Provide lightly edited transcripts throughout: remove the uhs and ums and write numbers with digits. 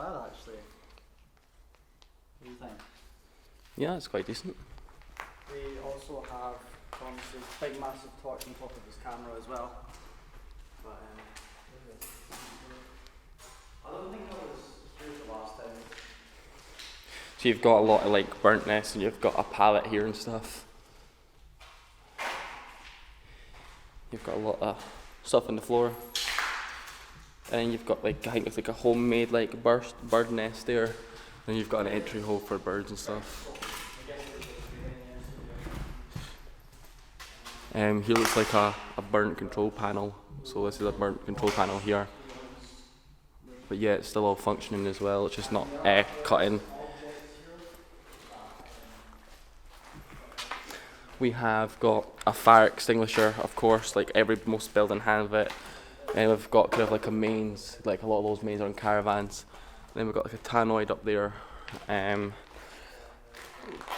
bad actually. What do you think? Yeah, it's quite decent. We also have Thomas's big massive torch on top of his camera as well. But I don't think I was here the last time. So you've got a lot of like burnt nests, and you've got a pallet here and stuff. You've got a lot of stuff on the floor. And you've got like, I think it's like a homemade like bird nest there. And you've got an entry hole for birds and stuff. Here looks like a burnt control panel. So this is a burnt control panel here. But yeah, it's still all functioning as well. It's just not cut in. We have got a fire extinguisher, of course, like most building have it. And we've got kind of like a mains, like a lot of those mains are in caravans. Then we've got like a tannoy up there. It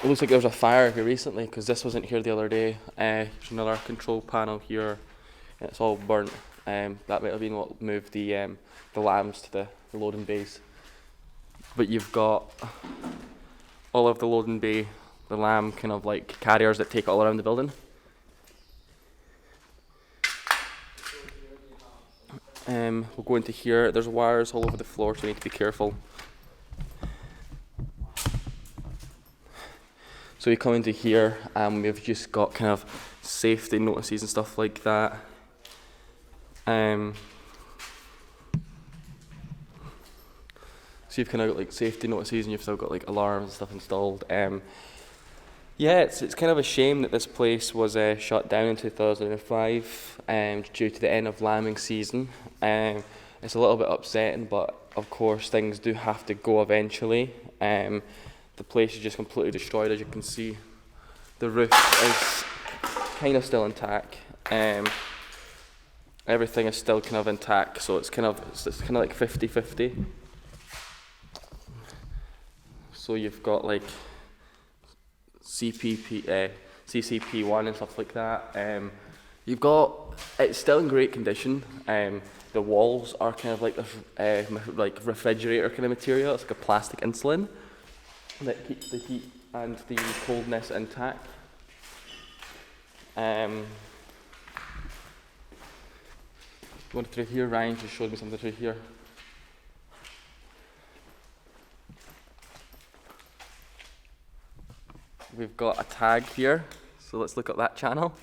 looks like there was a fire here recently because this wasn't here the other day. There's another control panel here, and it's all burnt. That might have been what moved the lambs to the loading bays. But you've got all of the loading bay, the lamb kind of like carriers that take all around the building. We'll go into here. There's wires all over the floor, so you need to be careful. So we come into here, and we've just got kind of safety notices and stuff like that. So you've kind of got like safety notices, and you've still got like alarms and stuff installed. Yeah, it's kind of a shame that this place was shut down in 2005 due to the end of lambing season. It's a little bit upsetting, but of course things do have to go eventually. The place is just completely destroyed, as you can see. The roof is kind of still intact. Everything is still kind of intact, so it's kind of like 50-50. So you've got like CCP1 and stuff like that. It's still in great condition. The walls are kind of like this like refrigerator kind of material. It's like a plastic insulin that keeps the heat and the coldness intact. Going through here, Ryan just showed me something through here. We've got a tag here, so let's look at that channel.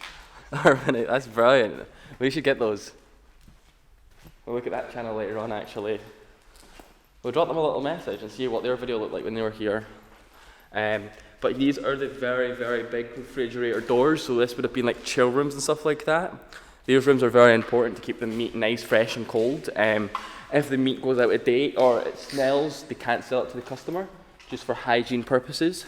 That's brilliant. We should get those. We'll look at that channel later on actually. We'll drop them a little message and see what their video looked like when they were here. But these are the very, very big refrigerator doors, so this would have been like chill rooms and stuff like that. These rooms are very important to keep the meat nice, fresh and cold. If the meat goes out of date or it smells, they can't sell it to the customer, just for hygiene purposes.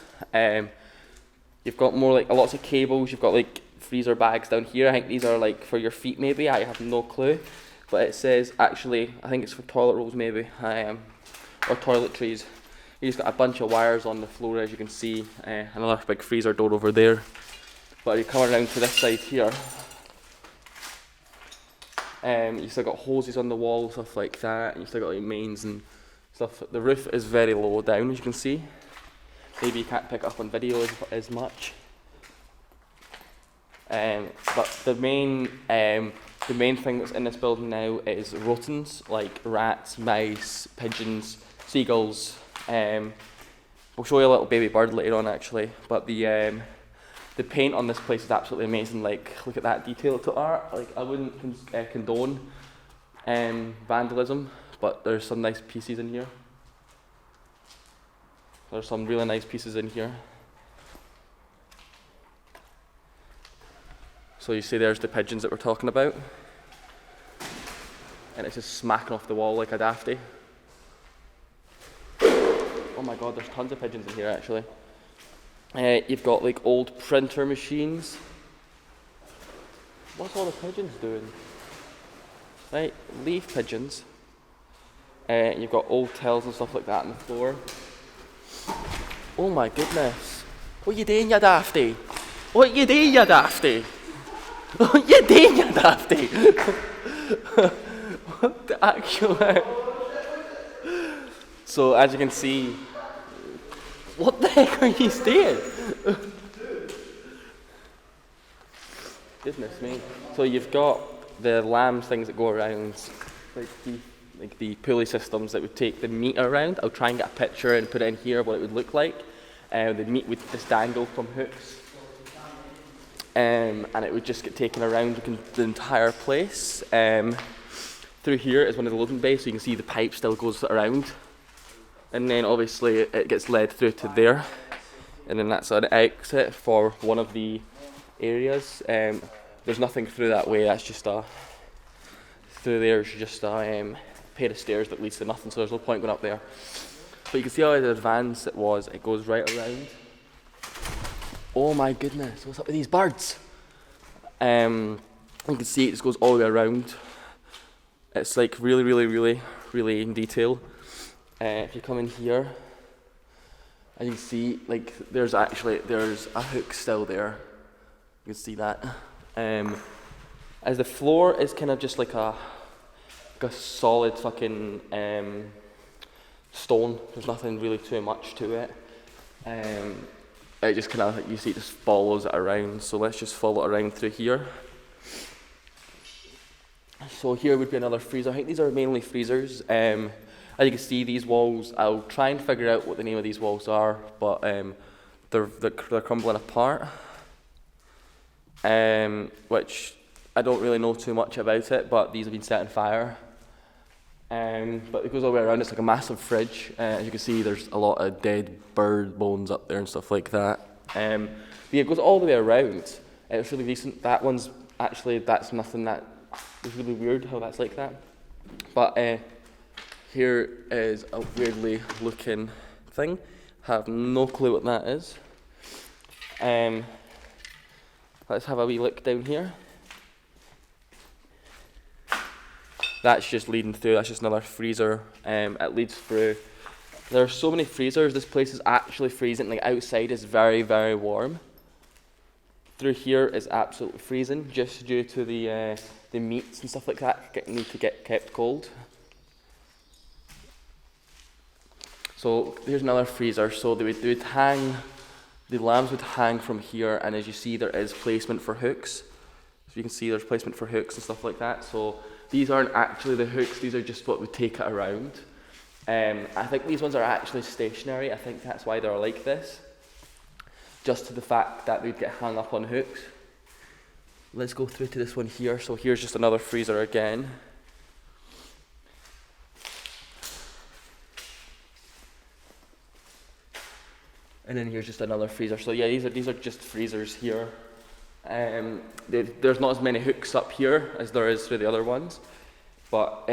You've got more like lots of cables, you've got like freezer bags down here. I think these are like for your feet maybe, I have no clue. But it says actually, I think it's for toilet rolls maybe, or toiletries. You just got a bunch of wires on the floor, as you can see. Another big freezer door over there. But you come around to this side here. You still got hoses on the wall, stuff like that. And you still got like mains and stuff. The roof is very low down, as you can see. Maybe you can't pick up on video as much. But the main thing that's in this building now is rodents, like rats, mice, pigeons, seagulls. We'll show you a little baby bird later on actually, but the paint on this place is absolutely amazing. Like, look at that detail to art. Like, I wouldn't condone vandalism, but there's some nice pieces in here. There's some really nice pieces in here. So you see there's the pigeons that we're talking about. And it's just smacking off the wall like a dafty. Oh my god, there's tons of pigeons in here actually. You've got like old printer machines. What's all the pigeons doing? Right, leaf pigeons. You've got old tills and stuff like that on the floor. Oh my goodness. What are you doing, you dafty? What are you doing, you dafty? What are you doing, you dafty? What the actual... So as you can see, what the heck are you doing? Goodness me. So you've got the lambs things that go around, like the pulley systems that would take the meat around. I'll try and get a picture and put it in here what it would look like. The meat would just dangle from hooks. And it would just get taken around the entire place. Through here is one of the loading bays, so you can see the pipe still goes around. And then obviously it gets led through to there. And then that's an exit for one of the areas. There's nothing through that way, that's just through there's just a pair of stairs that leads to nothing, so there's no point going up there. But you can see how advanced it was, it goes right around. Oh my goodness, what's up with these birds? You can see it just goes all the way around. It's like really in detail. If you come in here, and you can see like there's a hook still there. You can see that. As the floor is kind of just like a solid fucking stone. There's nothing really too much to it. It just kind of, you see, it just follows it around. So let's just follow it around through here. So here would be another freezer. I think these are mainly freezers. As you can see, these walls, I'll try and figure out what the name of these walls are, but they're crumbling apart. Which I don't really know too much about it, but these have been set on fire. But it goes all the way around. It's like a massive fridge. As you can see, there's a lot of dead bird bones up there and stuff like that. But yeah, it goes all the way around. It's really decent. That one's actually, that's nothing that is really weird how that's like that. But here is a weirdly looking thing. Have no clue what that is. Let's have a wee look down here. That's just leading through, that's just another freezer. It leads through. There are so many freezers, this place is actually freezing. Like outside is very warm. Through here is absolutely freezing, just due to the meats and stuff like that need to get kept cold. So here's another freezer. So they would hang, the lambs would hang from here, and as you see there is placement for hooks. So you can see there's placement for hooks and stuff like that. So these aren't actually the hooks, these are just what would take it around. I think these ones are actually stationary, I think that's why they're like this. Just to the fact that they'd get hung up on hooks. Let's go through to this one here. So here's just another freezer again. And then here's just another freezer. So yeah, these are just freezers here. There's not as many hooks up here as there is for the other ones, but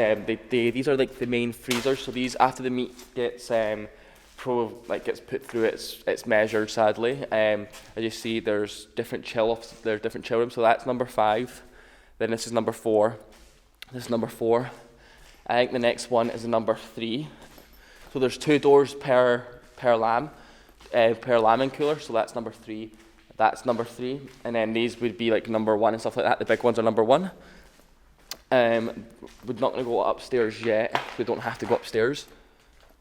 these are like the main freezers. So these, after the meat gets gets put through, it's measured sadly. As you see, there's different chill rooms. So that's number 5. Then this is number 4. This is number 4. I think the next one is number 3. So there's 2 doors per lambing cooler. So that's number 3. That's number 3, and then these would be like number 1 and stuff like that. The big ones are number 1. We're not going to go upstairs yet. We don't have to go upstairs,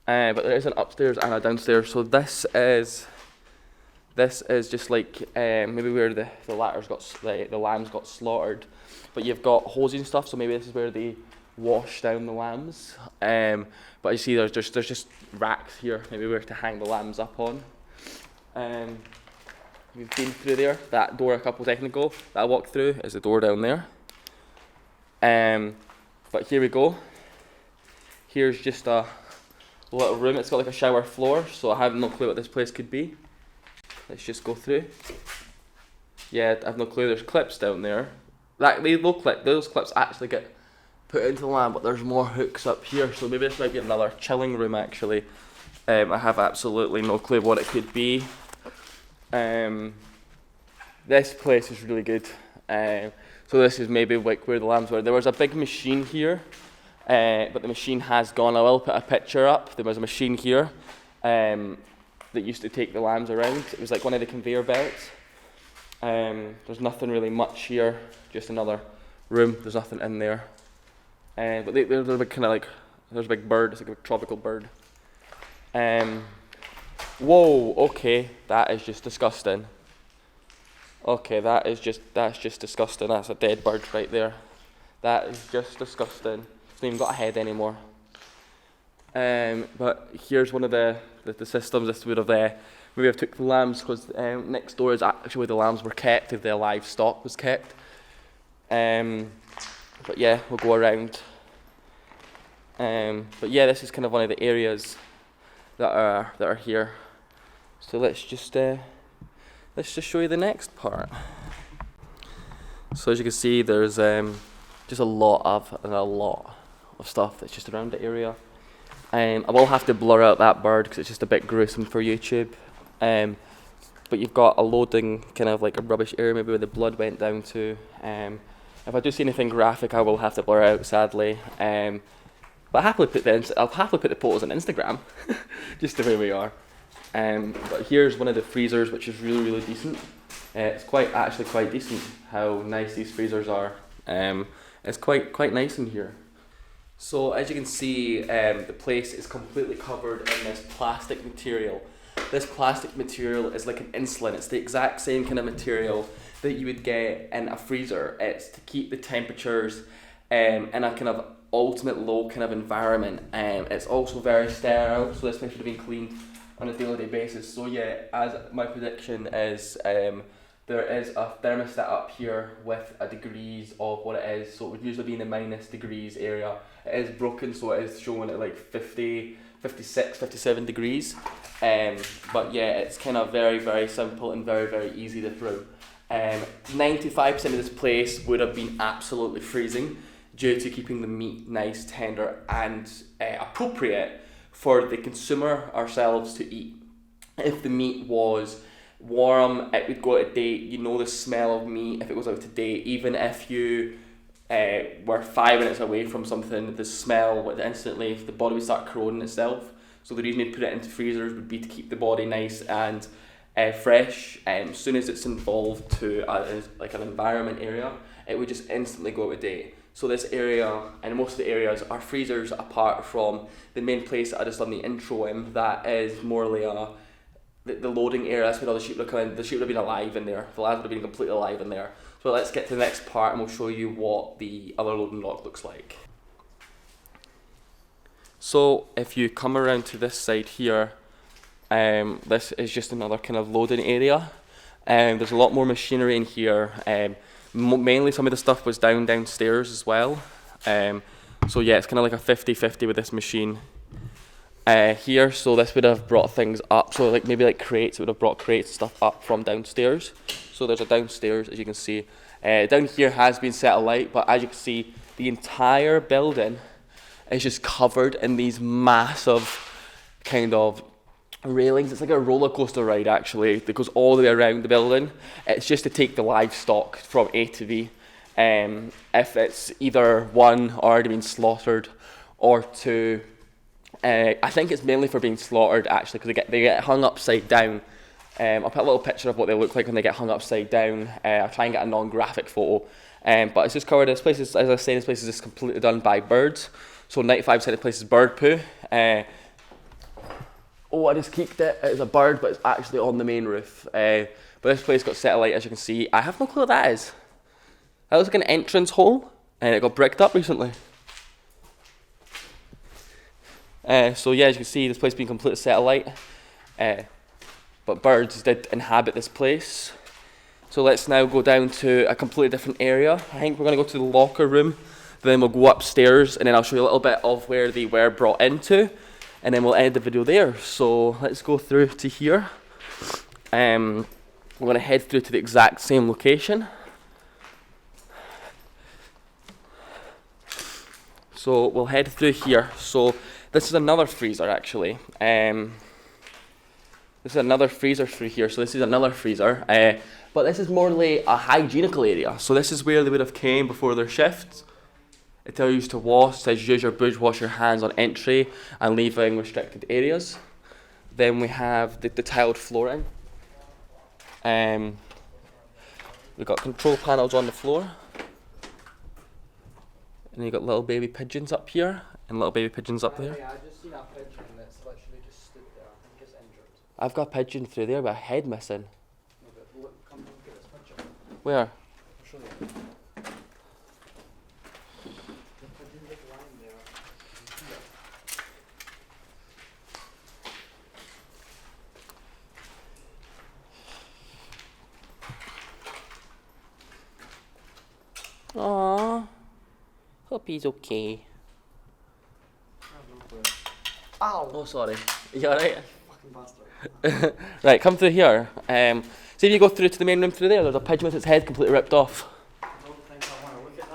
but there is an upstairs and a downstairs. So this is just like maybe where the lambs got slaughtered, but you've got hoses and stuff. So maybe this is where they wash down the lambs. But you see, there's just racks here, maybe where to hang the lambs up on. We've been through there. That door a couple of seconds ago that I walked through is the door down there. But here we go. Here's just a little room. It's got like a shower floor, so I have no clue what this place could be. Let's just go through. Yeah, I have no clue. There's clips down there. Those clips actually get put into the lamp, but there's more hooks up here, so maybe this might be another chilling room actually. I have absolutely no clue what it could be. This place is really good. So this is maybe like where the lambs were. There was a big machine here, but the machine has gone. I will put a picture up. There was a machine here that used to take the lambs around. It was like one of the conveyor belts. There's nothing really much here, just another room. There's nothing in there. But there's a big kind of like, there's a big bird. It's like a tropical bird. Whoa, okay, that is just disgusting. Okay, that's just disgusting. That's a dead bird right there. That is just disgusting. It's not even got a head anymore. But here's one of the systems. This would have maybe I've took the lambs, because next door is actually where the lambs were kept, if the livestock was kept. But yeah, we'll go around. But yeah, this is kind of one of the areas that are here. So let's just show you the next part. So as you can see, there's just a lot of stuff that's just around the area. I will have to blur out that bird because it's just a bit gruesome for YouTube. But you've got a loading kind of like a rubbish area, maybe where the blood went down to. If I do see anything graphic, I will have to blur out, sadly. But I'll happily put the photos on Instagram, just the way we are. But here's one of the freezers, which is really, really decent. It's actually quite decent how nice these freezers are. It's quite nice in here. So as you can see, the place is completely covered in this plastic material. This plastic material is like an insulin. It's the exact same kind of material that you would get in a freezer. It's to keep the temperatures in a kind of ultimate low kind of environment. It's also very sterile, so this place should have been cleaned on a daily basis. So yeah, as my prediction is, there is a thermostat up here with a degrees of what it is. So it would usually be in the minus degrees area. It is broken, so it is showing at like 50, 56, 57 degrees. But yeah, it's kind of very, very simple and very, very easy to brew. 95% of this place would have been absolutely freezing due to keeping the meat nice, tender and appropriate for the consumer, ourselves, to eat. If the meat was warm, it would go out of date. You know the smell of meat if it goes out of date. Even if you were 5 minutes away from something, the smell would instantly, the body would start corroding itself. So the reason you'd put it into freezers would be to keep the body nice and fresh. As soon as it's involved to like an environment area, it would just instantly go out of date. So this area, and most of the areas, are freezers, apart from the main place that I just done the intro in. That is more like the loading area. That's where all the sheep would come in. The sheep would have been alive in there. The lambs would have been completely alive in there. So let's get to the next part and we'll show you what the other loading dock looks like. So if you come around to this side here, this is just another kind of loading area. There's a lot more machinery in here. Mainly some of the stuff was downstairs as well. So yeah, it's kind of like a 50-50 with this machine here. So this would have brought things up. So like maybe like crates, it would have brought crates and stuff up from downstairs. So there's a downstairs, as you can see. Down here has been set alight, but as you can see, the entire building is just covered in these massive kind of railings. It's like a roller coaster ride actually that goes all the way around the building. It's just to take the livestock from A to B. If it's either one already been slaughtered or two, I think it's mainly for being slaughtered actually, because they get hung upside down. I'll put a little picture of what they look like when they get hung upside down. I'll try and get a non-graphic photo. But it's just covered. This place is, as I was saying, this place is just completely done by birds. So 95% of the place is bird poo. Oh, I just kicked it. It's a bird, but it's actually on the main roof. But this place got set alight, as you can see. I have no clue what that is. That looks like an entrance hole, and it got bricked up recently. So yeah, as you can see, this place being completely set alight. But birds did inhabit this place. So let's now go down to a completely different area. I think we're going to go to the locker room, then we'll go upstairs, and then I'll show you a little bit of where they were brought into, and then we'll end the video there. So let's go through to here. We're going to head through to the exact same location. So we'll head through here. So this is another freezer actually. This is another freezer through here. So this is another freezer. But this is more like a hygienical area. So this is where they would have came before their shifts. It tells you to wash, it says use your bush, wash your hands on entry and leaving restricted areas. Then we have the tiled flooring. We've got control panels on the floor. And you've got little baby pigeons up here and little baby pigeons up there. Yeah, I just seen a pigeon that's literally just stood I've got a pigeon through there with a head missing. No, but look, come look at this picture. Where? I'll show you. The pigeon just lying there. Aww. Hope he's okay. Ow! Oh, sorry. You alright? Fucking bastard. Right, come through here. See if you go through to the main room through there, there's a pigeon with its head completely ripped off. I don't think I want to look at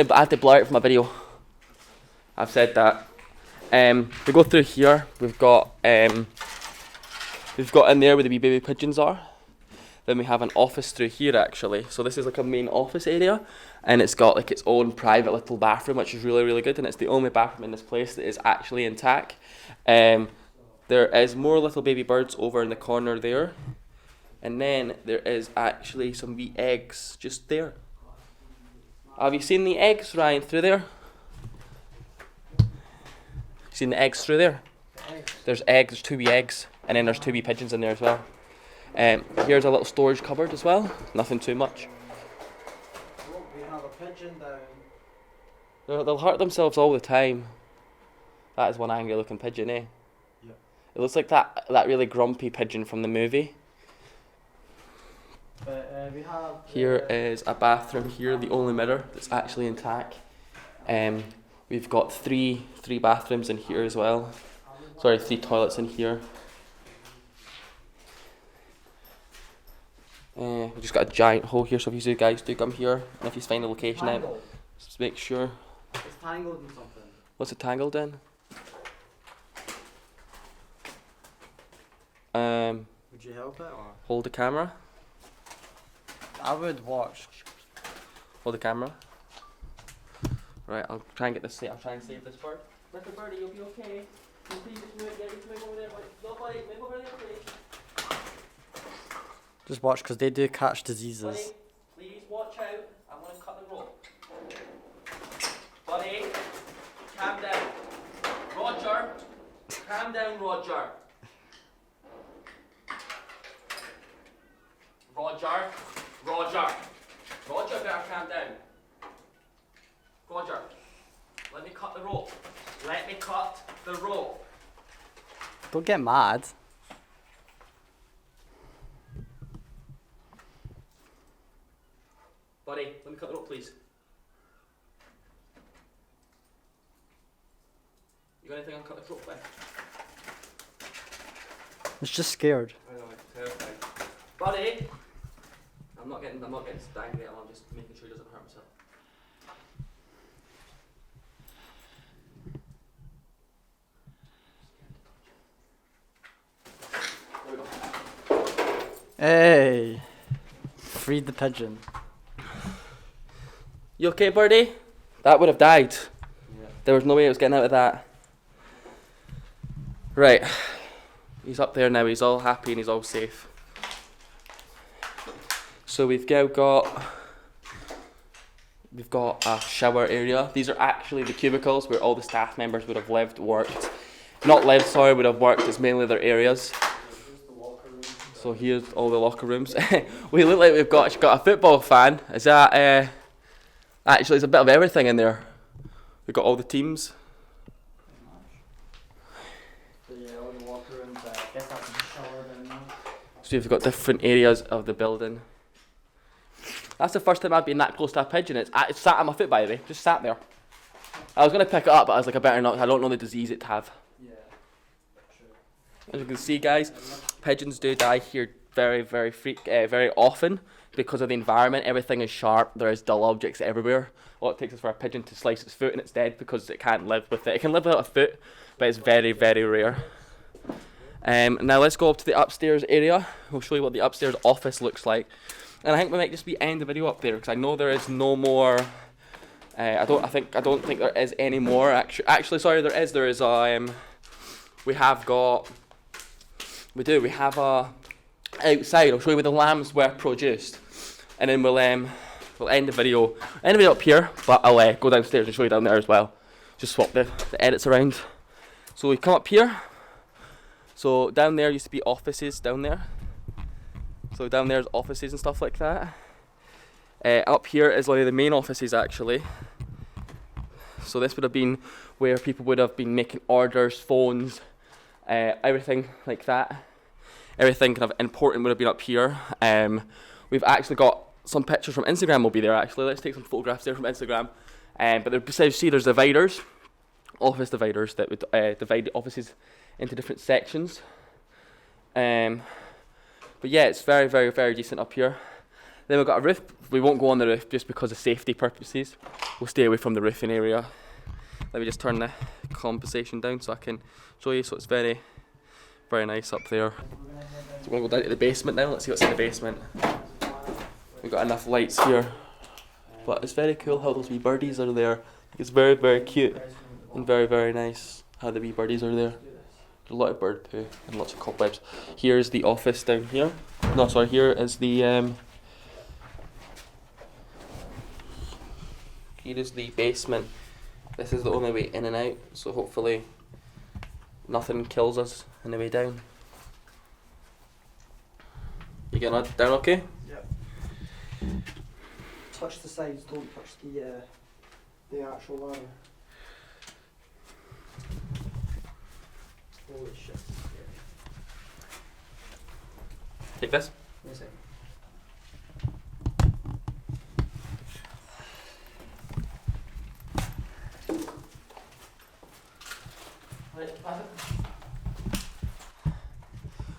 that. I have to blur it from my video. I've said that. We go through here, we've got in there where the wee baby pigeons are. Then we have an office through here actually. So this is like a main office area, and it's got like its own private little bathroom, which is really, really good, and it's the only bathroom in this place that is actually intact. There is more little baby birds over in the corner there, and then there is actually some wee eggs just there. Have you seen the eggs, Ryan, through there? Seen the eggs through there? There's eggs, there's 2 wee eggs, and then there's 2 wee pigeons in there as well. Here's a little storage cupboard as well, nothing too much. Look, we have a pigeon down. They'll hurt themselves all the time. That is one angry looking pigeon, eh? Yeah. It looks like that really grumpy pigeon from the movie. But we have. Here is a bathroom here, the only mirror that's actually intact. We've got three bathrooms in here as well. Sorry, 3 toilets in here. We've just got a giant hole here, so if you guys do come here, and if you find the location out, Tangled. just make sure. It's tangled in something. What's it tangled in? Would you help it or? Hold the camera. I would watch. Hold the camera. Right, I'll try and get this. I'll try and save this bird. Little birdie, you'll be okay. You please just move. Yeah, just move over there, buddy. No, buddy, move over there, please. Just watch, because they do catch Buddy, diseases. please watch out. I'm gonna cut the rope. Buddy, calm down. Roger, calm down, Roger. Roger, better calm down. Roger, let me cut the rope. Let me cut the rope. Don't get mad. Buddy, let me cut the rope, please. You got anything I can cut the rope with? It's just scared. I know, it's terrifying. Buddy! I'm not getting angry at him, I'm just making sure he doesn't hurt himself. There we go. Hey! Freed the pigeon. You okay, birdie? That would have died. Yeah. There was no way it was getting out of that. Right. He's up there now, he's all happy and he's all safe. So we've now got a shower area. These are actually the cubicles where all the staff members would have lived, worked. Not lived, sorry, would have worked. It's mainly their areas. So here's all the locker rooms. We look like we've got a football fan. Is that actually, it's a bit of everything in there. We've got all the teams. So yeah, all the locker rooms, I guess that's the shower down there. So you've got different areas of the building. That's the first time I've been that close to a pigeon. It sat at my foot, by the way. Just sat there. I was going to pick it up, but I was like, I better not. I don't know the disease it have. Yeah, true. As you can see, guys, pigeons do die here very, very very often because of the environment. Everything is sharp. There is dull objects everywhere. All it takes is for a pigeon to slice its foot and it's dead because it can't live with it. It can live without a foot, but it's very, very rare. Now let's go up to the upstairs area. We'll show you what the upstairs office looks like. And I think we might just end the video up there because I know there is no more. I don't think there is any more. Actually, sorry, there is. There is we have a outside. I'll show you where the lambs were produced, and then we'll end the video. End the video up here, but I'll go downstairs and show you down there as well. Just swap the edits around. So we come up here. So down there used to be offices down there. So down there's offices and stuff like that. Up here is like the main offices actually. So this would have been where people would have been making orders, phones, everything like that. Everything kind of important would have been up here. We've actually got some pictures from Instagram will be there actually. Let's take some photographs there from Instagram. But there's dividers, office dividers that would divide the offices into different sections. But yeah, it's very, very, very decent up here. Then we've got a roof. We won't go on the roof just because of safety purposes. We'll stay away from the roofing area. Let me just turn the compensation down so I can show you. So it's very, very nice up there. So we're going to go down to the basement now. Let's see what's in the basement. We've got enough lights here. But it's very cool how those wee birdies are there. It's very, very cute and very, very nice how the wee birdies are there. There's a lot of bird poo and lots of cobwebs. Here's the office down here. No, sorry, here is the here is the basement. This is the only way in and out, so hopefully nothing kills us on the way down. You getting that down okay? Yep. Touch the sides, don't touch the actual ladder. Holy shit. Take this. Wait a second.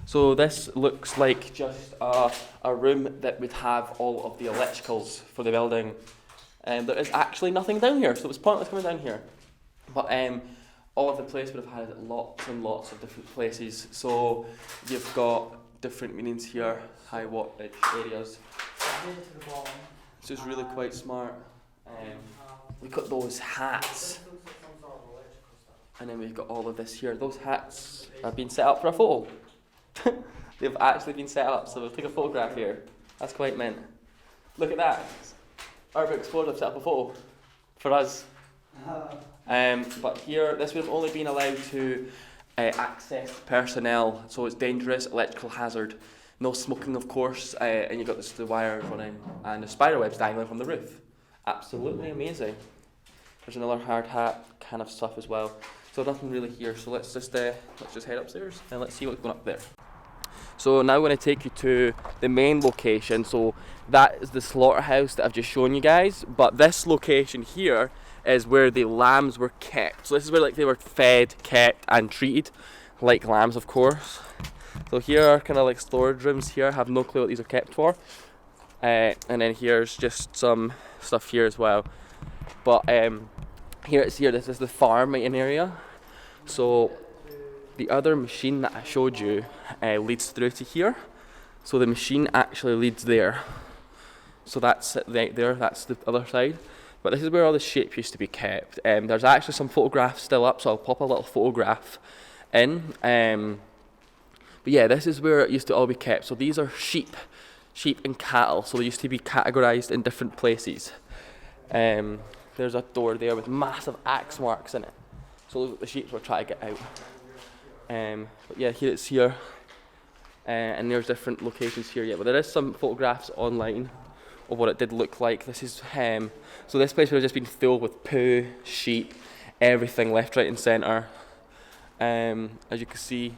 So this looks like just a room that would have all of the electricals for the building. And there is actually nothing down here, so it was pointless coming down here. But all of the place would have had lots and lots of different places. So you've got different meanings here, high wattage areas. It's just really quite smart. Look at those hats. And then we've got all of this here. Those hats have been set up for a photo. They've actually been set up, so we'll take a photograph here. That's quite mint. Look at that. Urban Explorer have set up a photo for us. But here, this would have only been allowed to access personnel, so it's dangerous, electrical hazard. No smoking, of course, and you've got the wires running, and the spider webs dangling from the roof. Absolutely amazing. There's another hard hat kind of stuff as well. So nothing really here. So let's just head upstairs and let's see what's going up there. So now I'm going to take you to the main location. So that is the slaughterhouse that I've just shown you guys. But this location here is where the lambs were kept. So this is where like they were fed, kept and treated like lambs, of course. So here are kind of like storage rooms here. I have no clue what these are kept for. And then here's just some stuff here as well. But this is the farming area. So the other machine that I showed you leads through to here. So the machine actually leads there. So that's it right there, that's the other side. But this is where all the sheep used to be kept. There's actually some photographs still up, so I'll pop a little photograph in. But yeah, this is where it used to all be kept. So these are sheep and cattle. So they used to be categorized in different places. There's a door there with massive axe marks in it. So the sheep were trying to get out. But yeah, here it's here. And there's different locations here yet. But there is some photographs online of what it did look like. This is so this place would have just been filled with poo, sheep, everything left, right and centre. As you can see,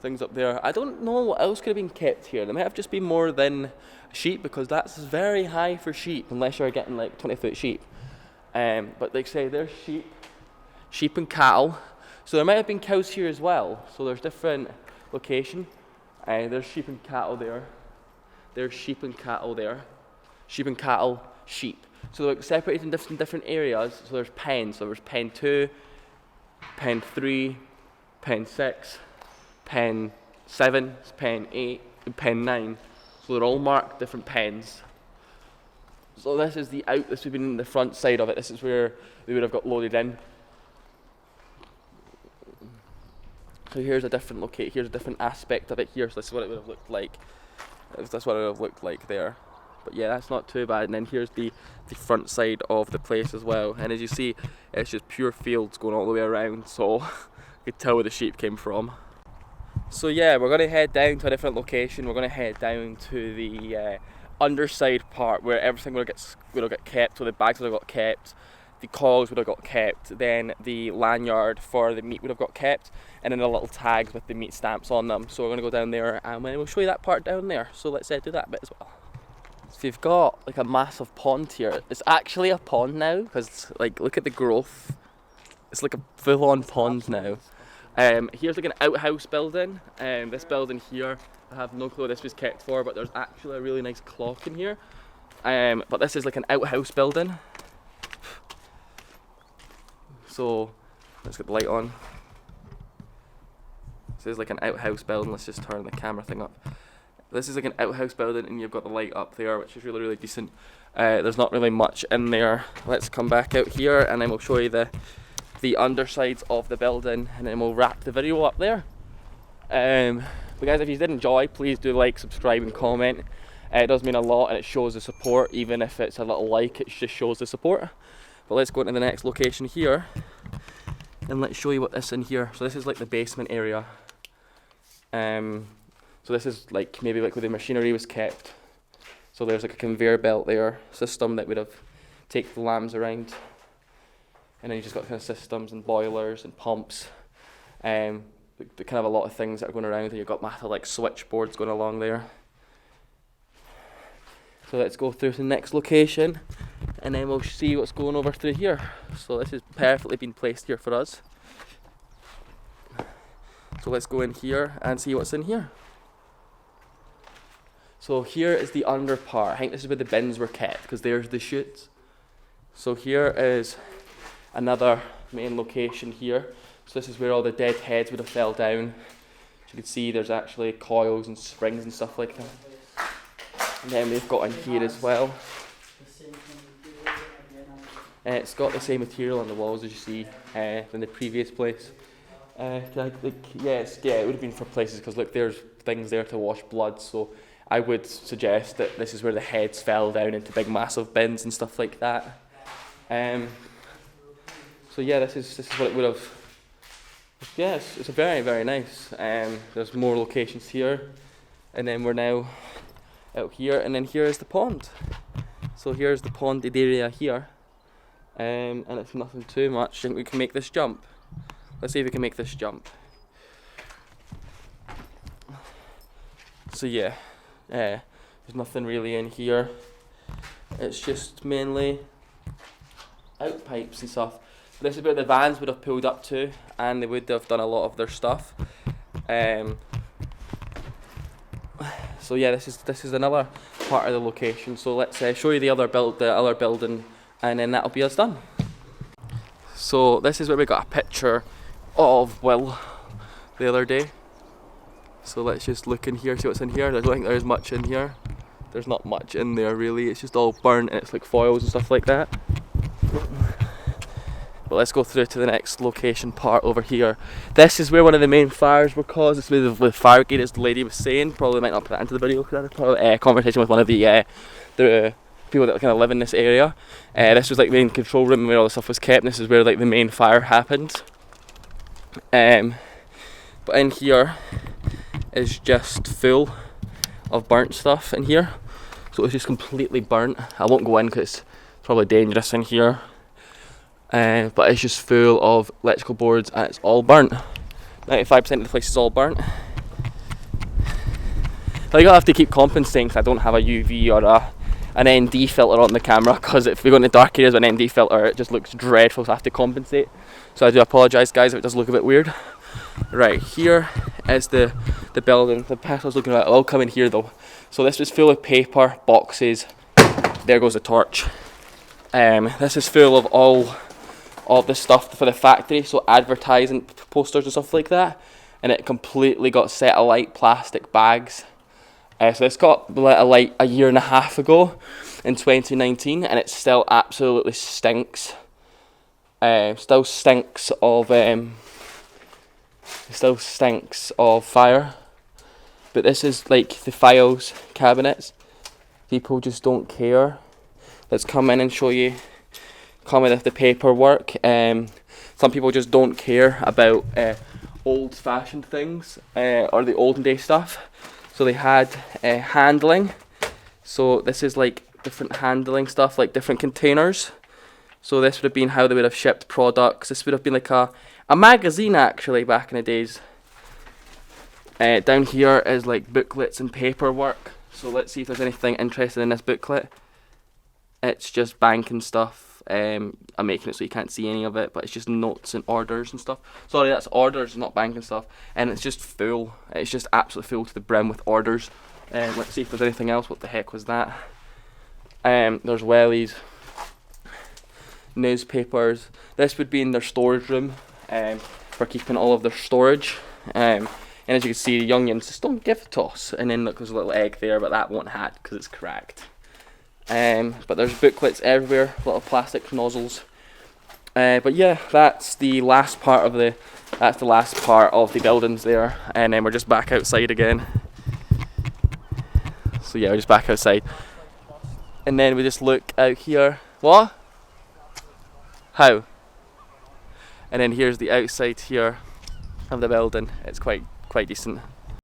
things up there. I don't know what else could have been kept here. There might have just been more than sheep because that's very high for sheep unless you're getting like 20-foot sheep. But like I say, there's sheep and cattle. So there might have been cows here as well. So there's different location. There's sheep and cattle there. There's sheep and cattle there. Sheep and cattle, sheep. So they're separated in different areas. So there's pens. So there's pen 2, pen 3, pen 6, pen 7, pen 8, and pen 9. So they're all marked different pens. So this is this would have been the front side of it. This is where they would have got loaded in. So here's a different location. Here's a different aspect of it here. So this is what it would have looked like. That's what it would have looked like there. But yeah, that's not too bad. And then here's the front side of the place as well. And as you see, it's just pure fields going all the way around. So you could tell where the sheep came from. So yeah, we're going to head down to a different location. We're going to head down to the underside part where everything would have got kept. So the bags would have got kept, the cogs would have got kept, then the lanyard for the meat would have got kept, and then the little tags with the meat stamps on them. So we're going to go down there and we'll show you that part down there. So let's do that bit as well. So you've got like a massive pond here. It's actually a pond now because like look at the growth. It's like a full-on pond now. Here's like an outhouse building. This building here, I have no clue what this was kept for, but there's actually a really nice clock in here. But this is like an outhouse building. So let's get the light on. This is like an outhouse building. Let's just turn the camera thing up. This is like an outhouse building, and you've got the light up there, which is really, really decent. There's not really much in there. Let's come back out here, and then we'll show you the undersides of the building, and then we'll wrap the video up there. But guys, if you did enjoy, please do like, subscribe and comment. It does mean a lot, and it shows the support. Even if it's a little like, it just shows the support. But let's go into the next location here, and let's show you what this in here. So this is like the basement area. So this is like maybe like where the machinery was kept. So there's like a conveyor belt there system that would have take the lambs around. And then you just got kind of systems and boilers and pumps, kind of a lot of things that are going around. And you've got massive like switchboards going along there. So let's go through to the next location, and then we'll see what's going over through here. So this has perfectly been placed here for us. So let's go in here and see what's in here. So here is the under part. I think this is where the bins were kept because there's the chutes. So here is another main location here. So this is where all the dead heads would have fell down. As you can see, there's actually coils and springs and stuff like that. And then we've got in here as well. It's got the same material on the walls as you see in the previous place. It would have been for places because look, there's things there to wash blood. So I would suggest that this is where the heads fell down into big massive bins and stuff like that. So yeah, this is what it would have. Yes, it's a very, very nice. There's more locations here, and then we're now out here, and then here is the pond. So here's the ponded area here, and it's nothing too much. I think we can make this jump. Let's see if we can make this jump. So yeah, there's nothing really in here. It's just mainly out pipes and stuff. This is where the vans would have pulled up to, and they would have done a lot of their stuff. So yeah, this is another part of the location. So let's show you the other building, and then that'll be us done. So this is where we got a picture of Will the other day. So let's just look in here, see what's in here. I don't think there's much in here. There's not much in there really. It's just all burnt, and it's like foils and stuff like that. But let's go through to the next location part over here. This is where one of the main fires were caused. This is where the fire gate, as the lady was saying. Probably might not put that into the video because I had a conversation with one of the people that kind of live in this area. This was like the main control room where all the stuff was kept. And this is where like the main fire happened. But in here is just full of burnt stuff in here. So it's just completely burnt. I won't go in because it's probably dangerous in here. But it's just full of electrical boards, and it's all burnt. 95% of the place is all burnt. Like I have to keep compensating because I don't have a UV or an ND filter on the camera, because if we go into dark areas with an ND filter it just looks dreadful, so I have to compensate. So I do apologise guys if it does look a bit weird. Right, here is the building. The path I was looking at, I'll come in here though. So this was full of paper, boxes. There goes the torch. This is full of all the stuff for the factory, so advertising posters and stuff like that, and it completely got set alight, plastic bags. So this got lit alight a year and a half ago in 2019, and it still absolutely stinks. Still stinks of fire. But this is like the files cabinets. People just don't care. Let's come in and show you. Come in with the paperwork. Some people just don't care about old-fashioned things, or the olden day stuff. So they had handling. So this is like different handling stuff, like different containers. So this would have been how they would have shipped products. This would have been like a magazine actually back in the days. Down here is like booklets and paperwork. So let's see if there's anything interesting in this booklet. It's just banking stuff. I'm making it so you can't see any of it, but it's just notes and orders and stuff. Sorry, that's orders, not banking stuff. And it's just full. It's just absolutely full to the brim with orders. Let's see if there's anything else. What the heck was that? There's wellies, newspapers. This would be in their storage room for keeping all of their storage. And as you can see, the youngins just don't give a toss. And then look, there's a little egg there, but that won't hatch because it's cracked. But there's booklets everywhere, little plastic nozzles. But yeah, that's the last part of the buildings there. And then we're just back outside again. So yeah, we're just back outside. And then we just look out here. What? How? And then here's the outside here of the building. It's quite decent.